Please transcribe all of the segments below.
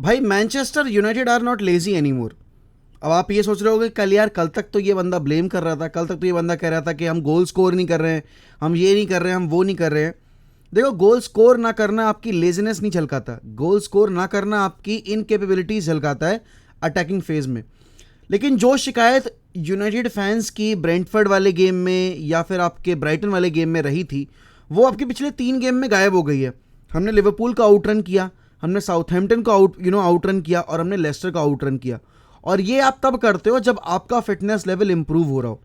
भाई Manchester United are not lazy any more. अब आप ये सोच रहे होगे कल यार, कल तक तो ये बंदा ब्लेम कर रहा था, कल तक तो ये बंदा कह रहा था कि हम गोल स्कोर नहीं कर रहे हैं, हम ये नहीं कर रहे हैं, हम वो नहीं कर रहे हैं। देखो, गोल स्कोर ना करना आपकी लेजीनेस नहीं झलकाता, गोल स्कोर ना करना आपकी इनकेपेबिलिटीज झलकाता है अटैकिंग फेज में। लेकिन जो शिकायत यूनाइटेड फैंस की ब्रेंटफर्ड वाले गेम में या फिर आपके ब्राइटन वाले गेम में रही थी, वो आपके पिछले 3 गेम में गायब हो गई है। हमने लिवरपूल का आउटरन किया, हमने साउथहैम्पटन को आउटरन किया और हमने लेस्टर का आउटरन किया। और ये आप तब करते हो जब आपका फिटनेस लेवल इंप्रूव हो रहा हो।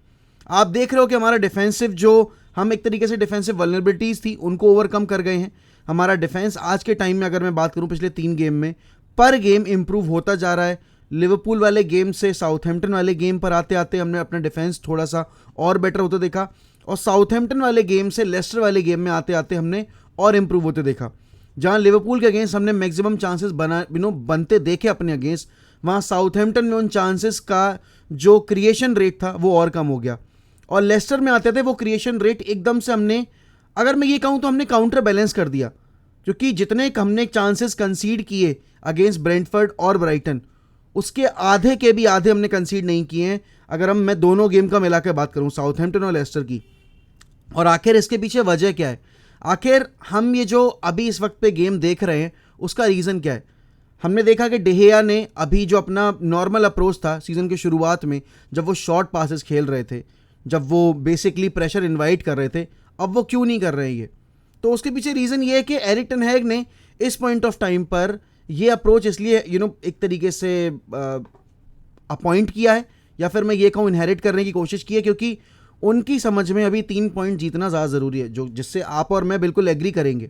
आप देख रहे हो कि हमारा डिफेंसिव, जो हम एक तरीके से डिफेंसिव वल्नरेबिलिटीज थी उनको ओवरकम कर गए हैं। हमारा डिफेंस आज के टाइम में, अगर मैं बात करूं पिछले 3 गेम में, पर गेम इंप्रूव होता जा रहा है। लिवरपूल वाले गेम से साउथहैम्पटन वाले गेम पर आते आते हमने अपना डिफेंस थोड़ा सा और बेटर होते देखा, और साउथहैम्पटन वाले गेम से लेस्टर वाले गेम में आते आते हमने और इंप्रूव होते देखा। जहां लिवरपूल के अगेंस्ट हमने मैक्सिमम चांसेस बनते देखे अपने अगेंस्ट, वहाँ साउथहैम्पटन में उन चांसेस का जो क्रिएशन रेट था वो और कम हो गया। और लेस्टर में आते थे वो क्रिएशन रेट एकदम से हमने, अगर मैं ये कहूँ तो हमने काउंटर बैलेंस कर दिया, क्योंकि जितने हमने चांसेस कंसीड किए अगेंस्ट ब्रेंटफर्ड और ब्राइटन, उसके आधे के भी आधे हमने कंसीड नहीं किए हैं, अगर मैं दोनों गेम का मिला के बात करूँ, साउथहैम्पटन और लेस्टर की। और आखिर इसके पीछे वजह क्या है? आखिर हम ये जो अभी इस वक्त पे गेम देख रहे हैं उसका रीज़न क्या है? हमने देखा कि डेहिया ने अभी जो अपना नॉर्मल अप्रोच था सीज़न के शुरुआत में, जब वो शॉर्ट पासेस खेल रहे थे, जब वो बेसिकली प्रेशर इनवाइट कर रहे थे, अब वो क्यों नहीं कर रहे हैं ये? तो उसके पीछे रीज़न ये है कि एरिक टेन हैग ने इस पॉइंट ऑफ टाइम पर ये अप्रोच इसलिए एक तरीके से अपॉइंट किया है, या फिर मैं ये कहूँ इनहेरिट करने की कोशिश की है, क्योंकि उनकी समझ में अभी 3 पॉइंट जीतना ज़्यादा ज़रूरी है, जो जिससे आप और मैं बिल्कुल एग्री करेंगे।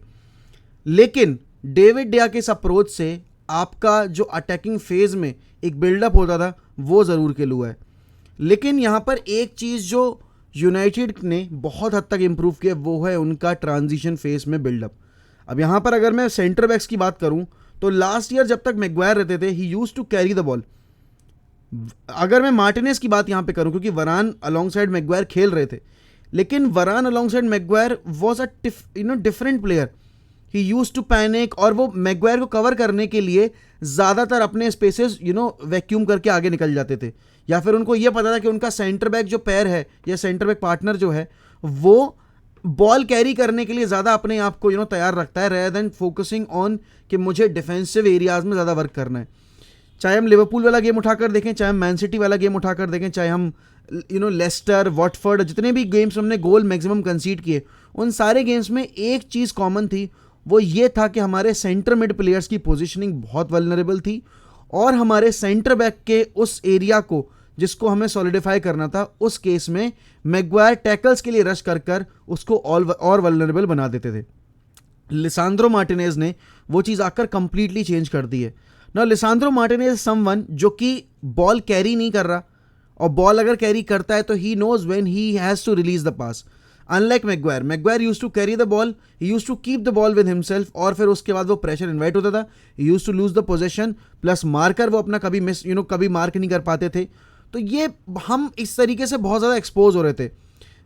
लेकिन डेविड डिया के इस अप्रोच से आपका जो अटैकिंग फेज में एक बिल्डअप होता था वो ज़रूर किल हुआ है। लेकिन यहाँ पर एक चीज़ जो यूनाइटेड ने बहुत हद तक इम्प्रूव किया वो है उनका ट्रांजिशन फेज में बिल्डअप। अब यहाँ पर अगर मैं सेंटर बैक्स की बात करूँ तो लास्ट ईयर जब तक मैग्वायर रहते थे, he used to carry the ball. अगर मैं मार्टिनेज की बात यहाँ पे करूँ, क्योंकि वरान अलॉन्ग साइड मैग्वायर खेल रहे थे, लेकिन Varane alongside Maguire was a different player. He use to panic, और वो मैग्वायर को कवर करने के लिए ज़्यादातर अपने स्पेसेस वैक्यूम करके आगे निकल जाते थे, या फिर उनको ये पता था कि उनका सेंटर बैक जो पैर है या सेंटर बैक पार्टनर जो है वो बॉल कैरी करने के लिए ज़्यादा अपने आप को तैयार रखता है, रेदर देन फोकसिंग ऑन कि मुझे डिफेंसिव एरियाज में ज़्यादा वर्क करना है। चाहे हम लिवरपूल वाला गेम उठाकर देखें, चाहे हम मैन सिटी वाला गेम उठाकर देखें, चाहे हम लेस्टर, वॉटफोर्ड, जितने भी गेम्स हमने गोल मैक्सिमम कंसीड किए, उन सारे गेम्स में एक चीज़ कॉमन थी, वो ये था कि हमारे सेंटर मिड प्लेयर्स की पोजीशनिंग बहुत वल्नरेबल थी, और हमारे सेंटर बैक के उस एरिया को जिसको हमें सॉलिडिफाई करना था, उस केस में मैग्वायर टैकल्स के लिए रश कर उसको और वल्नरेबल बना देते थे। लिसांद्रो मार्टिनेज ने वो चीज़ आकर कंप्लीटली चेंज कर दी है ना। लिसांद्रो मार्टिनेज समवन जो कि बॉल कैरी नहीं कर रहा, और बॉल अगर कैरी करता है तो he knows when he has to release the pass. Unlike Maguire used to carry the ball, he use to keep the ball with himself, और फिर उसके बाद वो प्रेशर इन्वाइट होता था, he use to lose the possession, plus marker वो अपना कभी मिस कभी मार्क नहीं कर पाते थे। तो ये हम इस तरीके से बहुत ज़्यादा एक्सपोज हो रहे थे।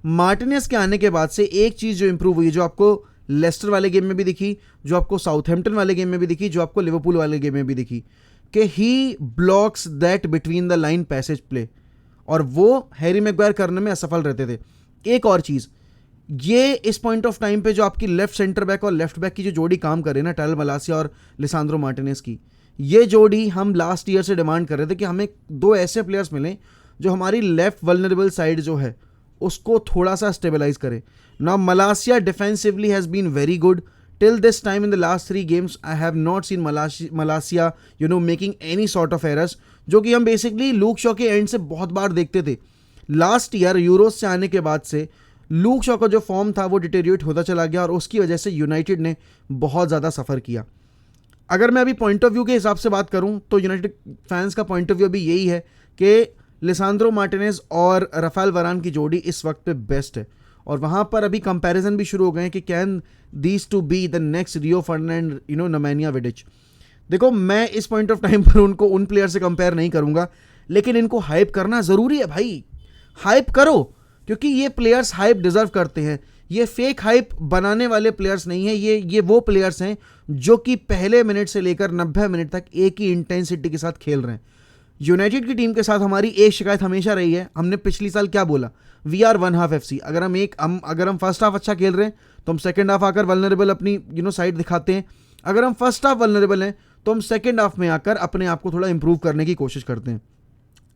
मार्टिनेज के आने के बाद से एक चीज़ जो इंप्रूव हुई, जो आपको लेस्टर वाले गेम में भी दिखी, जो आपको साउथहैम्पटन वाले गेम में भी दिखी, जो आपको लिवरपूल वाले गेम में भी दिखी, कि he blocks that between the line passage play, और वो हैरी मैग्वायर करने में असफल रहते थे। एक और चीज़, ये इस पॉइंट ऑफ टाइम पे जो आपकी लेफ्ट सेंटर बैक और लेफ्ट बैक की जो जोड़ी काम करे ना, टायल मलासिया और लिसांद्रो मार्टिनेज की, ये जोड़ी हम लास्ट ईयर से डिमांड कर रहे थे कि हमें 2 ऐसे प्लेयर्स मिलें जो हमारी लेफ्ट वल्नरेबल साइड जो है उसको थोड़ा सा स्टेबलाइज करे ना। Malacia defensively has been very good till this time in the last 3 games. I have not seen Malacia making any sort of errors, जो कि हम बेसिकली लूक शॉ के एंड से बहुत बार देखते थे। लास्ट ईयर यूरोस से आने के बाद से लूक शॉ का जो फॉर्म था वो डिटेरियोरेट होता चला गया, और उसकी वजह से यूनाइटेड ने बहुत ज़्यादा सफ़र किया। अगर मैं अभी पॉइंट ऑफ व्यू के हिसाब से बात करूं तो यूनाइटेड फैंस का पॉइंट ऑफ व्यू भी यही है कि लिसांद्रो मार्टिनेज और राफेल वरान की जोड़ी इस वक्त पे बेस्ट है, और वहाँ पर अभी कंपैरिजन भी शुरू हो गए हैं कि can these two be the next Rio Ferdinand Nemanja Vidic. देखो, मैं इस पॉइंट ऑफ टाइम पर उनको उन प्लेयर से कंपेयर नहीं करूँगा, लेकिन इनको हाइप करना ज़रूरी है भाई। हाइप करो, क्योंकि ये प्लेयर्स हाइप डिजर्व करते हैं। ये फेक हाइप बनाने वाले प्लेयर्स नहीं है, ये वो प्लेयर्स हैं जो कि पहले मिनट से लेकर 90 मिनट तक एक ही इंटेंसिटी के साथ खेल रहे हैं। यूनाइटेड की टीम के साथ हमारी एक शिकायत हमेशा रही है, हमने पिछली साल क्या बोला, we are one half FC। अगर हम फर्स्ट हाफ अच्छा खेल रहे हैं तो हम सेकंड हाफ आकर वल्नरेबल अपनी साइड दिखाते हैं। अगर हम फर्स्ट हाफ वल्नरेबल हैं तो हम सेकंड हाफ में आकर अपने आप को थोड़ा इंप्रूव करने की कोशिश करते हैं।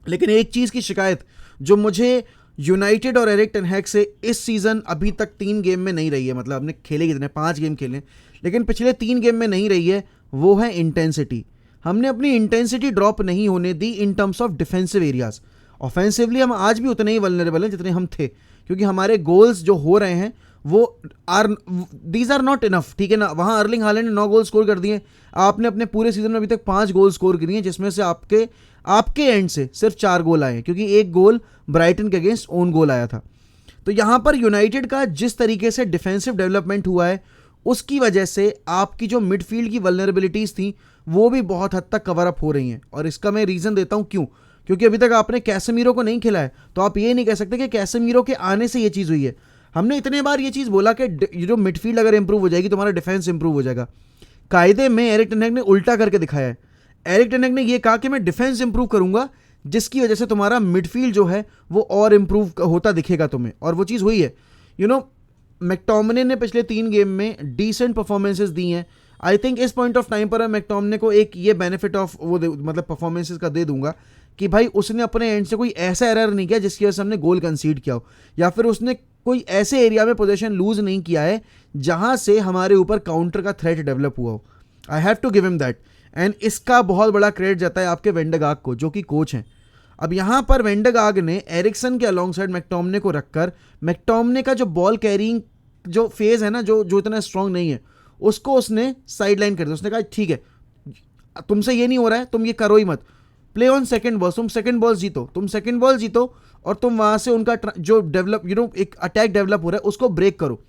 लेकिन एक चीज़ की शिकायत जो मुझे यूनाइटेड और एरिक टेन हैग से इस सीज़न अभी तक 3 गेम में नहीं रही है, मतलब हमने खेले कितने, 5 गेम खेले, लेकिन पिछले 3 गेम में नहीं रही है, वो है इंटेंसिटी। हमने अपनी इंटेंसिटी ड्रॉप नहीं होने दी in terms of defensive areas. Offensively हम आज भी उतने ही वल्नरेबल हैं जितने हम थे, क्योंकि हमारे गोल्स जो हो रहे हैं वो दीज आर नॉट इनफ, ठीक है ना। वहाँ अर्लिंग हालैंड ने 9 गोल स्कोर कर दिए, आपने अपने पूरे सीजन में अभी तक 5 गोल स्कोर किए हैं, जिसमें से आपके एंड से सिर्फ 4 गोल आए हैं, क्योंकि एक गोल ब्राइटन के अगेंस्ट ओन गोल आया था। तो यहाँ पर यूनाइटेड का जिस तरीके से डिफेंसिव डेवलपमेंट हुआ है, उसकी वजह से आपकी जो मिडफील्ड की वल्नरेबिलिटीज़ थी वो भी बहुत हद तक कवर अप हो रही हैं। और इसका मैं रीज़न देता हूँ क्यों, क्योंकि अभी तक आपने कैसेमीरो को नहीं खेला है, तो आप ये नहीं कह सकते कि कैसेमीरो के आने से ये चीज़ हुई है। हमने इतने बार ये चीज़ बोला कि जो मिडफील्ड अगर इंप्रूव हो जाएगी तो हमारा डिफेंस इंप्रूव हो जाएगा। कायदे में एरिक टेन हैग ने उल्टा करके दिखाया है। एरिक टेन हैग ने ये कहा कि मैं डिफेंस इंप्रूव करूंगा, जिसकी वजह से तुम्हारा मिडफील्ड जो है वो और इंप्रूव होता दिखेगा तुम्हें, और वो चीज़ हुई है। मैकटोमिने ने पिछले 3 गेम में डिसेंट परफॉर्मेंसेस दी हैं। आई थिंक इस पॉइंट ऑफ टाइम पर मैं मैकटोमिने को एक ये बेनिफिट ऑफ मतलब परफॉर्मेंसेस का दे दूंगा कि भाई उसने अपने एंड से कोई ऐसा एरर नहीं किया जिसकी वजह से हमने गोल कंसीड किया हो, या फिर उसने कोई ऐसे एरिया में पोजीशन लूज नहीं किया है जहां से हमारे ऊपर काउंटर का थ्रेट डेवलप हुआ हो। I have to give him that, and इसका बहुत बड़ा क्रेडिट जाता है आपके वेंडरगाग को, जो कि कोच हैं। अब यहाँ पर वेंडरगाग ने एरिक्सन के अलॉन्ग साइड मैकटोमिने को रखकर मैकटोमिने का जो बॉल कैरिंग जो फेज है ना, जो इतना स्ट्रांग नहीं है, उसको उसने साइडलाइन कर दिया। उसने कहा ठीक है, तुमसे ये नहीं हो रहा है, तुम ये करो ही मत, प्ले ऑन सेकंड बॉल, तुम सेकंड बॉल जीतो और तुम वहां से उनका जो डेवलप एक अटैक डेवलप हो रहा है उसको ब्रेक करो।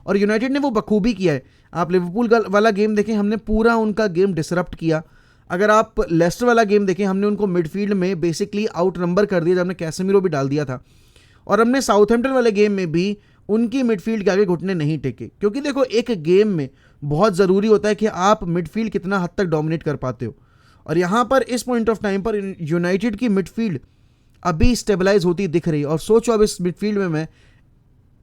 और यूनाइटेड ने वो बखूबी किया है। आप लिवरपूल वाला गेम देखें, हमने पूरा उनका गेम डिसरप्ट किया। अगर आप लेस्टर वाला गेम देखें, हमने उनको मिडफील्ड में बेसिकली आउट नंबर कर दिया, जब हमने कैसेमीरो भी डाल दिया था। और हमने साउथहैम्पटन वाले गेम में भी उनकी मिडफील्ड के आगे घुटने नहीं टेके, क्योंकि देखो एक गेम में बहुत ज़रूरी होता है कि आप मिडफील्ड कितना हद तक डोमिनेट कर पाते हो। और यहाँ पर इस पॉइंट ऑफ टाइम पर यूनाइटेड की मिडफील्ड अभी स्टेबलाइज होती दिख रही है। और सोचो अब इस मिडफील्ड में मैं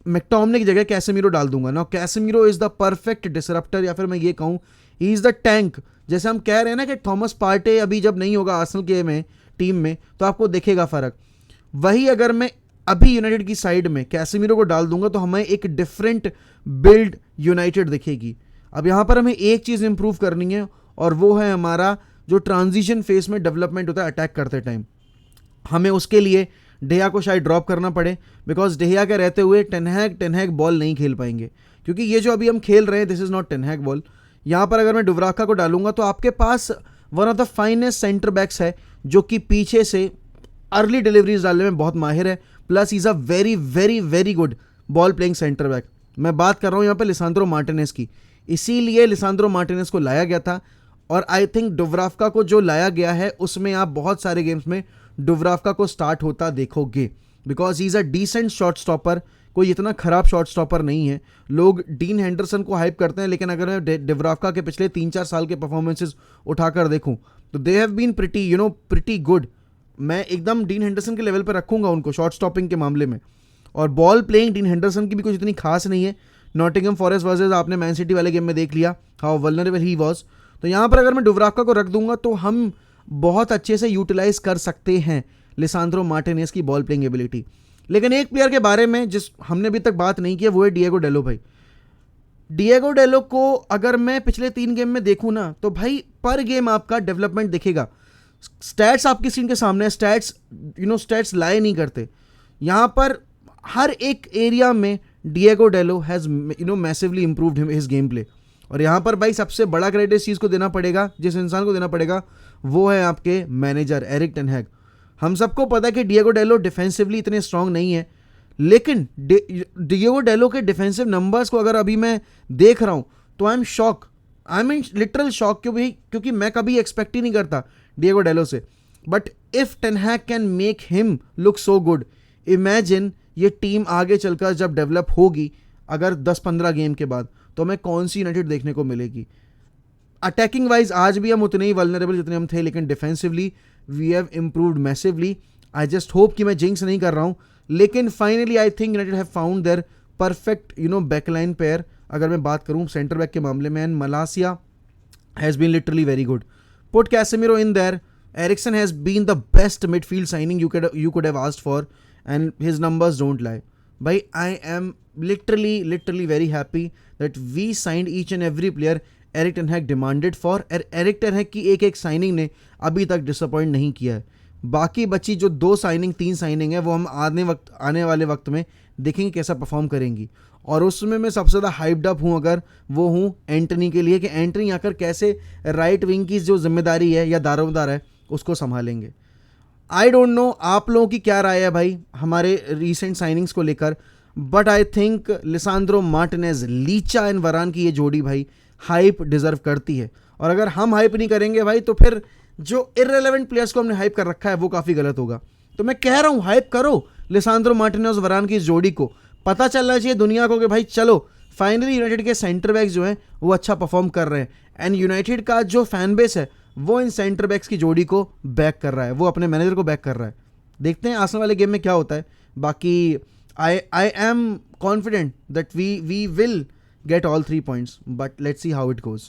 मैकटोमिने की जगह कैसेमीरो डाल दूंगा ना। Casemiro is the perfect disruptor, या फिर मैं ये कहूँ ही इज़ द टैंक। जैसे हम कह रहे हैं ना कि थॉमस पार्टे अभी जब नहीं होगा आर्सेनल के टीम में तो आपको दिखेगा फ़र्क, वही अगर मैं अभी यूनाइटेड की साइड में कैसेमीरो को डाल दूंगा तो हमें एक डिफरेंट बिल्ड यूनाइटेड दिखेगी। अब यहाँ पर हमें एक चीज़ इंप्रूव करनी है, और वो है हमारा जो ट्रांजिशन फेस में डेवलपमेंट होता है अटैक करते टाइम। हमें उसके लिए डेहा को शायद ड्रॉप करना पड़े, बिकॉज डेहा के रहते हुए टेन हैग बॉल नहीं खेल पाएंगे, क्योंकि ये जो अभी हम खेल रहे हैं this is not Ten Hag ball. यहाँ पर अगर मैं डुब्राका को डालूंगा तो आपके पास one of the finest centre backs है, जो कि पीछे से अर्ली डिलीवरीज डालने में बहुत माहिर है, plus is a very very very good ball playing centre back. मैं बात कर रहा हूँ यहाँ पे लिसांद्रो मार्टिनेज की, इसीलिए लिसांद्रो मार्टिनेज को लाया गया था। और आई थिंक डुब्राका को जो लाया गया है उसमें आप बहुत सारे गेम्स में डुब्राका को स्टार्ट होता देखोगे, because he is a decent shot stopper, कोई इतना खराब शॉट स्टॉपर नहीं है। लोग डीन हेंडरसन को हाइप करते हैं, लेकिन अगर मैं डुब्राका के पिछले 3-4 साल के परफॉर्मेंसेस उठाकर देखूं तो they have been pretty good. मैं एकदम डीन हेंडरसन के लेवल पर रखूंगा उनको शॉट स्टॉपिंग के मामले में। और बॉल प्लेइंग डीन हेंडरसन की भी कुछ इतनी खास नहीं है। नॉटिंघम फॉरेस्ट वर्सेस आपने मैन सिटी वाले गेम में देख लिया हाउ वल्नरेबल ही वॉज। तो यहाँ पर अगर मैं डुब्राका को रख दूंगा तो हम बहुत अच्छे से यूटिलाइज कर सकते हैं लिसांद्रो मार्टिनेज की बॉल प्लेइंग एबिलिटी। लेकिन एक प्लेयर के बारे में जिस हमने अभी तक बात नहीं की, वो है डिएगो डेलो। भाई डिएगो डेलो को अगर मैं पिछले 3 गेम में देखूं ना, तो भाई पर गेम आपका डेवलपमेंट दिखेगा। स्टैट्स आपकी स्क्रीन के सामने, स्टैट्स लाए नहीं करते। यहाँ पर हर एक एरिया में Diego Delo has massively improved his game play. और यहाँ पर भाई सबसे बड़ा क्रेडिट इस चीज़ को देना पड़ेगा, जिस इंसान को देना पड़ेगा वो है आपके मैनेजर एरिक टेन हैग। हम सबको पता है कि डिएगो डेलो डिफेंसिवली इतने स्ट्रांग नहीं है, लेकिन डिएगो डेलो के डिफेंसिव नंबर्स को अगर अभी मैं देख रहा हूँ तो आई एम लिटरल शॉक, क्योंकि मैं कभी एक्सपेक्ट ही नहीं करता डिएगो डेलो से। But if Ten Hag can make him look so good, imagine ये टीम आगे चलकर जब डेवलप होगी, अगर 10-15 गेम के बाद, तो हमें कौन सी यूनाइटेड देखने को मिलेगी? अटैकिंग वाइज आज भी हम उतने ही वल्नरेबल जितने हम थे, लेकिन defensively we have improved massively. I just hope कि मैं जिंक्स नहीं कर रहा हूँ, लेकिन finally I think United have found their perfect backline pair. अगर मैं बात करूँ सेंटर बैक के मामले में, and Malacia has been literally very good. Put Casemiro in there. Ericsson has been the best midfield signing you could have asked for, and his numbers don't lie. Bhai, I am literally very happy that we signed each and every player Erik ten Hag demanded for. Erik ten Hag की एक signing ने अभी तक disappoint नहीं किया है. बाकी बची जो 3 साइनिंग है वो हम आने वाले वक्त में देखेंगे कैसा परफॉर्म करेंगी. और उसमें मैं सबसे ज़्यादा हाइप्ड अप हूँ अगर वो हूँ एंटनी के लिए, कि एंटनी आकर कैसे राइट विंग की जो जिम्मेदारी है या दारोमदार है उसको संभालेंगे. आई डोंट नो आप लोगों की क्या राय है भाई हमारे रीसेंट साइनिंग्स को लेकर, but I think Lisandro Martinez, Licha and Varane की ये जोड़ी भाई हाइप डिजर्व करती है. और अगर हम हाइप नहीं करेंगे भाई तो फिर जो इररिलेवेंट प्लेयर्स को हमने हाइप कर रखा है वो काफ़ी गलत होगा. तो मैं कह रहा हूँ हाइप करो लिसांड्रो मार्टिनेज वरान की इस जोड़ी को. पता चलना चाहिए दुनिया को कि भाई चलो फाइनली यूनाइटेड के सेंटर बैक्स जो हैं वो अच्छा परफॉर्म कर रहे हैं. एंड यूनाइटेड का जो फैन बेस है वो इन सेंटर बैक्स की जोड़ी को बैक कर रहा है, वो अपने मैनेजर को बैक कर रहा है. देखते हैं आने वाले गेम में क्या होता है. बाकी I am confident that we will get all 3 points, but let's see how it goes.